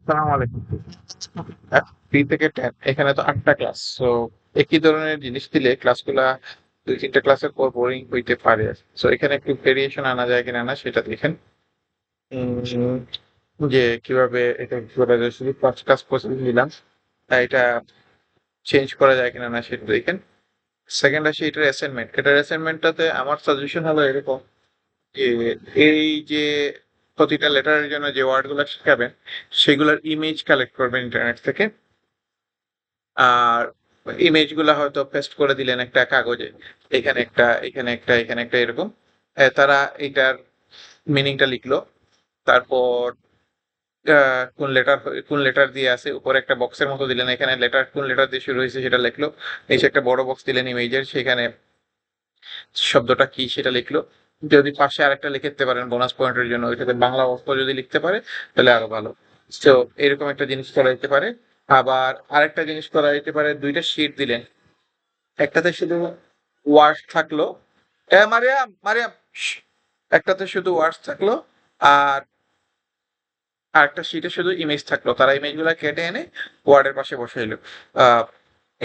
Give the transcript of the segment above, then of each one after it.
আসসালামু আলাইকুম। 3 থেকে 10 এখানে তো 8টা ক্লাস। সো একই ধরনের জিনিস দিলে ক্লাসগুলা 2-3টা ক্লাসের পর বোরিং হইতে পারে। সো এখানে একটু ভেরিয়েশন আনা যায় কিনা না সেটা দেখেন। উম, যে কিভাবে এটা করা যায়, শুধু 5 ক্লাস প্রতিদিন দিলাম। এটা চেঞ্জ করা যায় কিনা না সেটা দেখেন। সেকেন্ড আসে এটার অ্যাসাইনমেন্ট। এটার অ্যাসাইনমেন্টটাতে আমার সাজেশন হলো এরকম যে এই যে প্রতিটা লেটারের জন্য যে ওয়ার্ডগুলো শিখাবেন সেগুলোর ইমেজ কালেক্ট করবেন ইন্টারনেট থেকে। আর ইমেজ গুলা হয়তো পেস্ট করে দিলেন একটা কাগজে, এখানে একটা এখানে একটা এখানে একটা এরকম। তারা এটার মিনিংটা লিখলো। তারপর কোন লেটার দিয়ে আছে উপরে একটা বক্সের মতো দিলেন, এখানে লেটার কোন লেটার দিয়ে শুরু হয়েছে সেটা লিখলো। নিচে একটা বড় বক্স দিলেন ইমেজের, সেখানে শব্দটা কি সেটা লিখলো। যদি পাশে আরেকটা লিখে দিতে পারেন বোনাস পয়েন্টের জন্য, ওইটাতে বাংলা অর্থ যদি লিখতে পারে তাহলে আরো ভালো। তো এরকম একটা জিনিস করা যেতে পারে। আবার আরেকটা জিনিস করা যেতে পারে, দুইটা শিট দিলেন, একটাতে শুধু ওয়ার্ডস থাকলো। মারিয়াম মারিয়াম শশ। একটাতে শুধু ওয়ার্ডস থাকলো, আর আরেকটা শিটে শুধু ইমেজ থাকলো, তারা ইমেজ গুলা কেটে এনে ওয়ার্ডের পাশে বসাইলো। আহ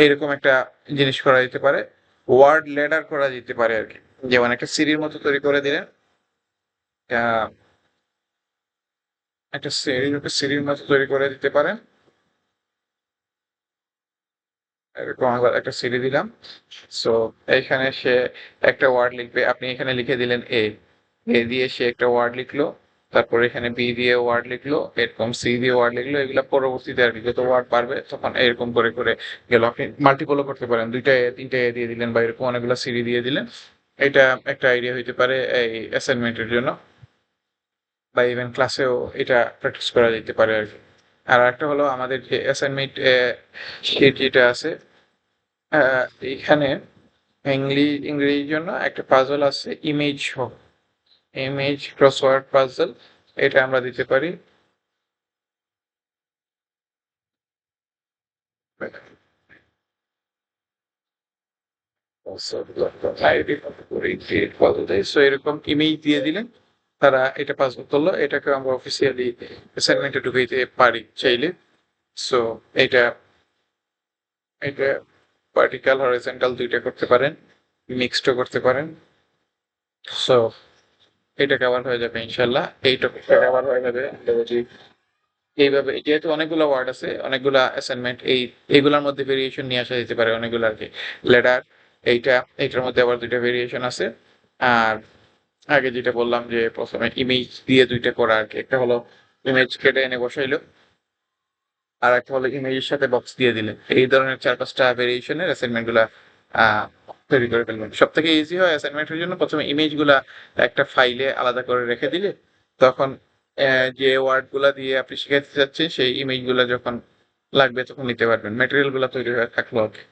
এইরকম একটা জিনিস করা যেতে পারে। ওয়ার্ড লেডার করা যেতে পারে আর কি, যেমন একটা সিঁড়ির মতো তৈরি করে দিলেন। আহ, একটা সিঁড়ির মতো তৈরি করে দিতে পারেন। এরকম আবার একটা সিঁড়ি দিলাম। সো এইখানে সে একটা ওয়ার্ড লিখবে, আপনি এখানে লিখে দিলেন এ দিয়ে সে একটা ওয়ার্ড লিখলো। তারপর এখানে বি দিয়ে ওয়ার্ড লিখলো, এরকম সি দিয়ে ওয়ার্ড লিখলো। এগুলা পরবর্তীতে আর কি যত ওয়ার্ড পারবে তখন এরকম করে করে গেল। আপনি মাল্টিপলও করতে পারেন, 2টা এ 3টা এ দিয়ে দিলেন বা এরকম অনেকগুলো সিঁড়ি দিয়ে দিলেন। এটা একটা আইডিয়া হইতে পারে এই অ্যাসাইনমেন্টের জন্য, বা ইভেন ক্লাসেও এটা প্র্যাকটিস করা যেতে পারে আর কি। আর একটা হলো আমাদের যে অ্যাসাইনমেন্ট শিট যেটা আছে, আহ, এখানে ইংরেজির জন্য একটা পাজল আছে, ইমেজ ক্রসওয়ার্ড পাজল। এটা আমরা দিতে পারি। সো এরকম ইমেজ দিয়ে দিলেন, তারা এটা পাজল করলো, এটাকে আমরা অফিসিয়ালি অ্যাসাইনমেন্টে ঢুকাইতে পারি চাইলে। সো এটা এটা ভার্টিক্যাল হরিজন্টাল দুইটা করতে পারেন, মিক্সডও করতে পারেন। সো এটা কভার হয়ে যাবে ইনশাল্লাহ, এই টপিকটা কভার হয়ে যাবে। যদি এইভাবে, যেহেতু অনেকগুলো ওয়ার্ড আছে, অনেকগুলা অ্যাসাইনমেন্ট, এইগুলোর মধ্যে ভেরিয়েশন নিয়ে আসা যেতে পারে অনেকগুলো আর কি। লেটার, এইটা এইটার মধ্যে আবার 2টা ভেরিয়েশন আছে। আর আগে যেটা বললাম যে প্রথমে ইমেজ দিয়ে 2টা করা আর কি, একটা হলো ইমেজ কেটে এনে বসাইলো, আর একটা হলো ইমেজের সাথে বক্স দিয়ে দিলে। এই ধরনের 4-5টা ভেরিয়েশনের অ্যাসাইনমেন্ট গুলা আহ, তৈরি করে ফেলবেন। সব থেকে ইজি হয় অ্যাসাইনমেন্টের জন্য প্রথমে ইমেজ গুলা একটা ফাইলে আলাদা করে রেখে দিলে, তখন যে ওয়ার্ড গুলা দিয়ে আপনি শিখাতে চাচ্ছেন সেই ইমেজ গুলা যখন লাগবে তখন নিতে পারবেন, ম্যাটেরিয়াল গুলা তৈরি হয়ে থাকলো আর কি।